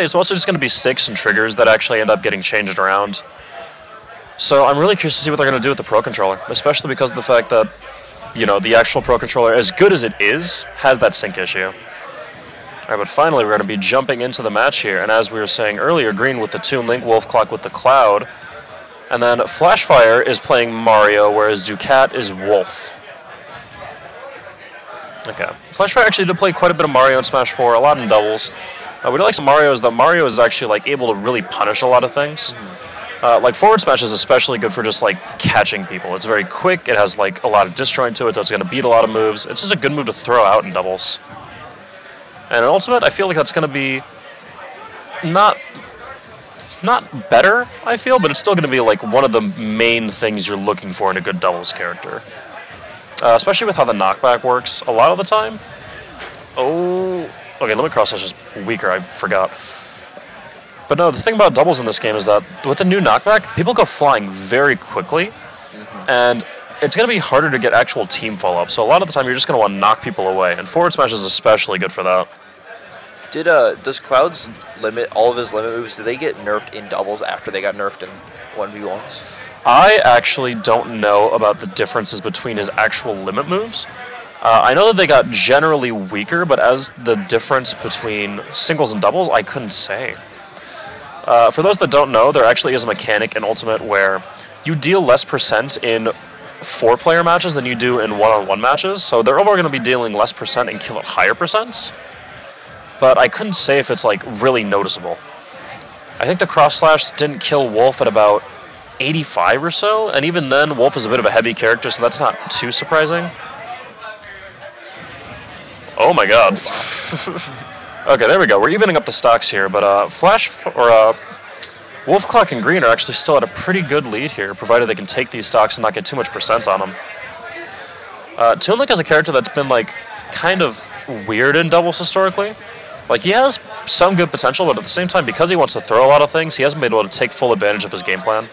it's mostly just going to be sticks and triggers that actually end up getting changed around. So I'm really curious to see what they're going to do with the Pro Controller, especially because of the fact that, you know, the actual Pro Controller, as good as it is, has that sync issue. Alright, but finally we're going to be jumping into the match here, and as we were saying earlier, Green with the Toon Link, WolfClock with the Cloud, and then Flashfire is playing Mario, whereas Ducat is Wolf. Okay. Flashfire actually did play quite a bit of Mario in Smash 4, a lot in doubles. What I like about Mario is that Mario is actually like able to really punish a lot of things. Like forward smash is especially good for just like catching people. It's very quick, it has like a lot of disjoint to it, so it's going to beat a lot of moves. It's just a good move to throw out in doubles. And in Ultimate, I feel like that's going to be not better, I feel, but it's still going to be like one of the main things you're looking for in a good doubles character. Especially with how the knockback works a lot of the time. Oh, okay, limit cross is just weaker, I forgot. But no, the thing about doubles in this game is that with the new knockback, people go flying very quickly, and it's going to be harder to get actual team follow-up. So a lot of the time, you're just going to want to knock people away, and forward smash is especially good for that. Does Cloud's limit, all of his limit moves, do they get nerfed in doubles after they got nerfed in 1v1s? I actually don't know about the differences between his actual limit moves. I know that they got generally weaker, but as the difference between singles and doubles, I couldn't say. For those that don't know, there actually is a mechanic in Ultimate where you deal less percent in 4-player matches than you do in one-on-one matches, so they're overall going to be dealing less percent and kill at higher percents. But I couldn't say if it's like really noticeable. I think the cross slash didn't kill Wolf at about 85 or so, and even then, Wolf is a bit of a heavy character, so that's not too surprising. Oh my god. Okay, there we go. We're evening up the stocks here, but WolfClock and Green are actually still at a pretty good lead here, provided they can take these stocks and not get too much percent on them. Toon Link is a character that's been like kind of weird in doubles historically. Like, he has some good potential, but at the same time, because he wants to throw a lot of things, he hasn't been able to take full advantage of his game plan.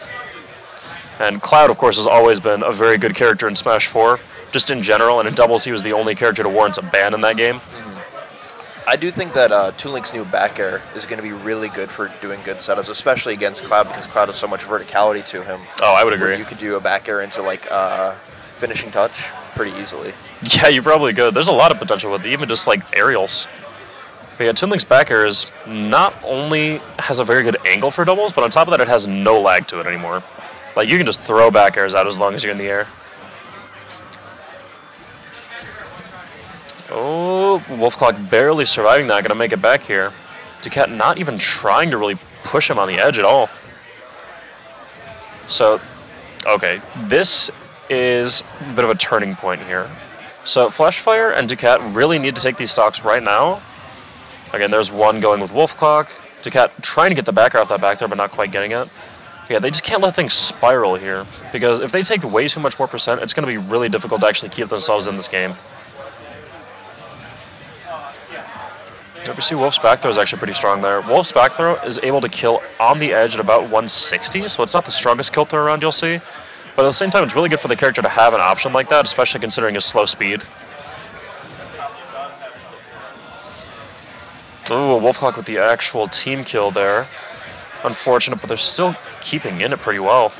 And Cloud, of course, has always been a very good character in Smash 4, just in general, and in doubles he was the only character to warrant a ban in that game. I do think that Toon Link's new back air is going to be really good for doing good setups, especially against Cloud, because Cloud has so much verticality to him. Oh, I would agree. You could do a back air into, like, finishing touch pretty easily. Yeah, you probably could. There's a lot of potential with it, even just, like, aerials. But yeah, Toon Link's back air is not only has a very good angle for doubles, but on top of that, it has no lag to it anymore. Like, you can just throw back airs out as long as you're in the air. Oh, WolfClock barely surviving that, gonna make it back here. Ducat not even trying to really push him on the edge at all. So, okay, this is a bit of a turning point here. So, Flashfire and Ducat really need to take these stocks right now. Again, there's one going with WolfClock. Ducat trying to get the back air off that back there, but not quite getting it. Yeah, they just can't let things spiral here, because if they take way too much more percent, it's going to be really difficult to actually keep themselves in this game. You see Wolf's back throw is actually pretty strong there. Wolf's back throw is able to kill on the edge at about 160, so it's not the strongest kill throw around you'll see. But at the same time, it's really good for the character to have an option like that, especially considering his slow speed. Ooh, WolfClock with the actual team kill there. Unfortunate, but they're still keeping in it pretty well.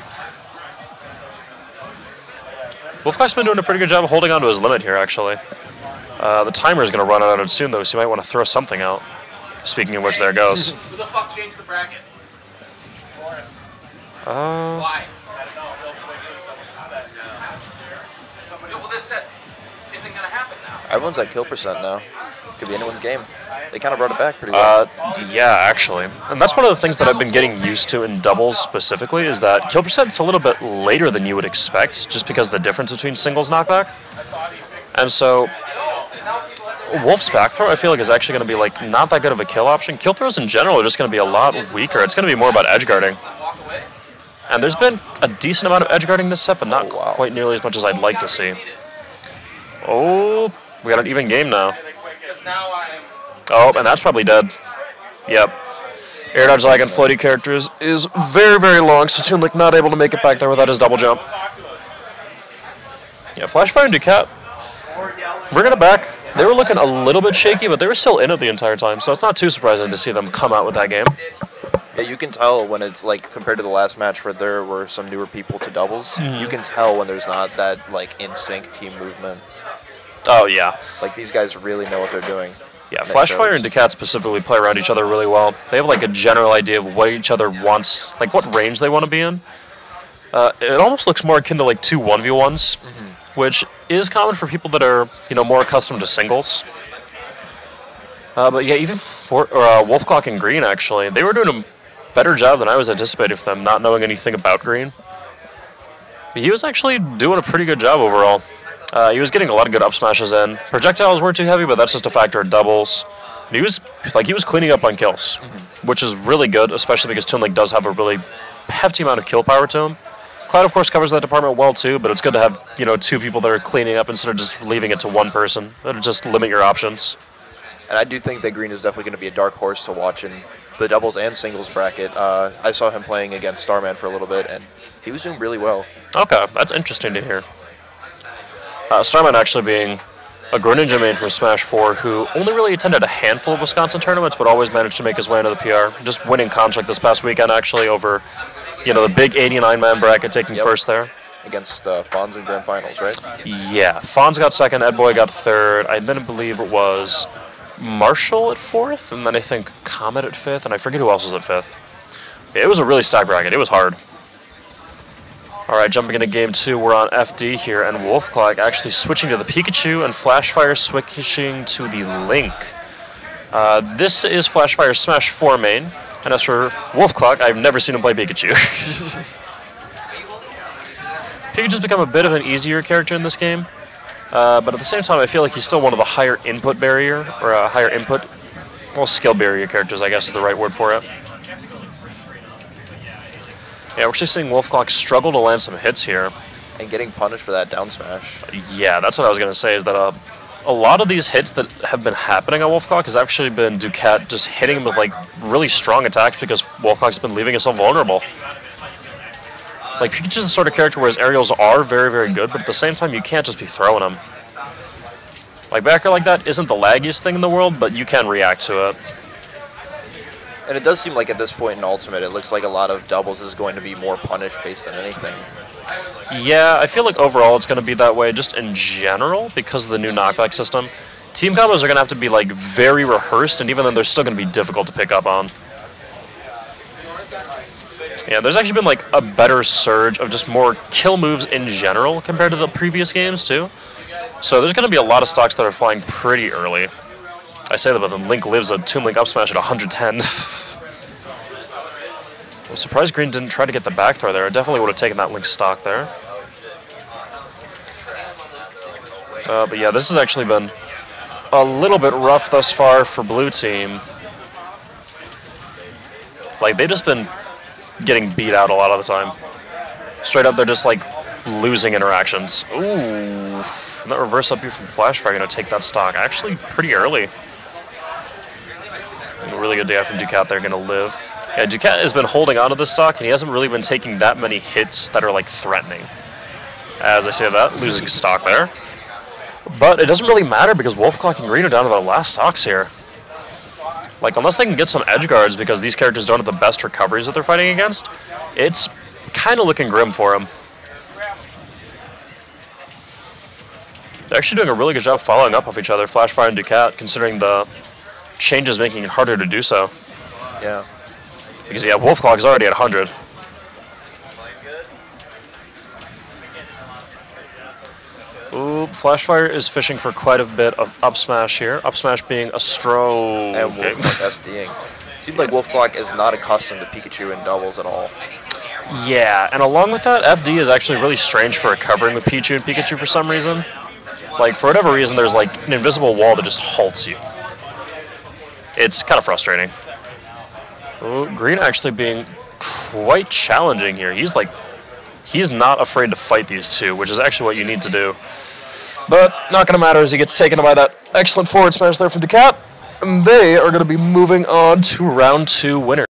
WolfClock's been doing a pretty good job of holding on to his limit here, actually. The timer is going to run out soon, though, so you might want to throw something out. Speaking of which, there goes. Who the fuck changed the bracket? Why? I don't know. Well, this set isn't going to happen now. Everyone's at kill percent now. Could be anyone's game. They kind of brought it back pretty well. Yeah, actually. And that's one of the things that I've been getting used to in doubles specifically, is that kill percent's a little bit later than you would expect, just because of the difference between singles knockback. And so, Wolf's back throw, I feel like, is actually going to be like not that good of a kill option. Kill throws in general are just going to be a lot weaker. It's going to be more about edge guarding. And there's been a decent amount of edge guarding this set, but not quite nearly as much as I'd like to see. Oh, we got an even game now. Oh, and that's probably dead. Yep. Air dodge lag and floaty characters is very, very long, so Toon Link not able to make it back there without his double jump. Yeah, Flashfire and Ducat. Bringing it back. They were looking a little bit shaky, but they were still in it the entire time, so it's not too surprising to see them come out with that game. Yeah, you can tell when it's like compared to the last match where there were some newer people to doubles. You can tell when there's not that like in sync team movement. Oh yeah. Like these guys really know what they're doing. Yeah, Flashfire and Ducat specifically play around each other really well. They have like a general idea of what each other wants, like what range they want to be in. It almost looks more akin to like two 1v1s, which is common for people that are, you know, more accustomed to singles. But yeah, even for WolfClock and Green, actually, they were doing a better job than I was anticipating for them, not knowing anything about Green. But he was actually doing a pretty good job overall. He was getting a lot of good up smashes in. Projectiles weren't too heavy, but that's just a factor of doubles. He was cleaning up on kills, which is really good, especially because Toon Link does have a really hefty amount of kill power to him. Cloud, of course, covers that department well too, but it's good to have, you know, two people that are cleaning up instead of just leaving it to one person. That'll just limit your options. And I do think that Green is definitely going to be a dark horse to watch in the doubles and singles bracket. I saw him playing against Starman for a little bit, and he was doing really well. Okay, that's interesting to hear. Starman actually being a Greninja main from Smash 4 who only really attended a handful of Wisconsin tournaments, but always managed to make his way into the PR. Just winning Contract this past weekend, actually, over, you know, the big 89-man bracket, taking first there. Against Fonz in Grand Finals, right? Yeah, Fonz got second, Edboy got third. I then believe it was Marshall at fourth, and then I think Comet at fifth, and I forget who else was at fifth. Yeah, it was a really stacked bracket. It was hard. Alright, jumping into game 2, we're on FD here, and WolfClock actually switching to the Pikachu, and Flashfire switching to the Link. This is Flashfire's Smash 4 main, and as for WolfClock, I've never seen him play Pikachu. Pikachu's become a bit of an easier character in this game. But at the same time, I feel like he's still one of the higher input barrier, or higher input, well, skill barrier characters, I guess is the right word for it. Yeah, we're actually seeing WolfClock struggle to land some hits here. And getting punished for that down smash. Yeah, that's what I was going to say, is that a lot of these hits that have been happening on WolfClock has actually been Ducat just hitting him with like really strong attacks because WolfClock's been leaving himself vulnerable. Like, Pikachu's the sort of character where his aerials are very, very good, but at the same time, you can't just be throwing them. Like, backer like that isn't the laggiest thing in the world, but you can react to it. And it does seem like at this point in Ultimate, it looks like a lot of doubles is going to be more punish-based than anything. Yeah, I feel like overall it's going to be that way, just in general, because of the new knockback system. Team combos are going to have to be, like, very rehearsed, and even then they're still going to be difficult to pick up on. Yeah, there's actually been like a better surge of just more kill moves in general compared to the previous games too. So there's going to be a lot of stocks that are flying pretty early. I say that, but then Link lives a Toon Link up smash at 110. I'm surprised Green didn't try to get the back throw there. I definitely would have taken that Link stock there. But yeah, this has actually been a little bit rough thus far for Blue Team. Like, they've just been getting beat out a lot of the time. Straight up, they're just like losing interactions. Ooh, and that reverse up here from Flashfire going to take that stock actually pretty early. And a really good DI from Ducat there, going to live. Yeah, Ducat has been holding on to this stock, and he hasn't really been taking that many hits that are like threatening. As I say that, losing stock there. But it doesn't really matter because WolfClock and Green are down to their last stocks here. Like, unless they can get some edge guards because these characters don't have the best recoveries that they're fighting against, it's kind of looking grim for them. They're actually doing a really good job following up off each other, Flashfire and Ducat, considering the changes making it harder to do so. Yeah. Because, yeah, WolfClock is already at 100. Ooh, Flashfire is fishing for quite a bit of up smash here. Up smash being a stroke. And WolfClock SDing. Seems like WolfClock is not accustomed to Pikachu in doubles at all. Yeah, and along with that, FD is actually really strange for recovering with Pichu and Pikachu for some reason. Like, for whatever reason, there's like an invisible wall that just halts you. It's kind of frustrating. Ooh, Green actually being quite challenging here. He's not afraid to fight these two, which is actually what you need to do. But not going to matter as he gets taken by that excellent forward smash there from Ducat. And they are going to be moving on to round 2 winners.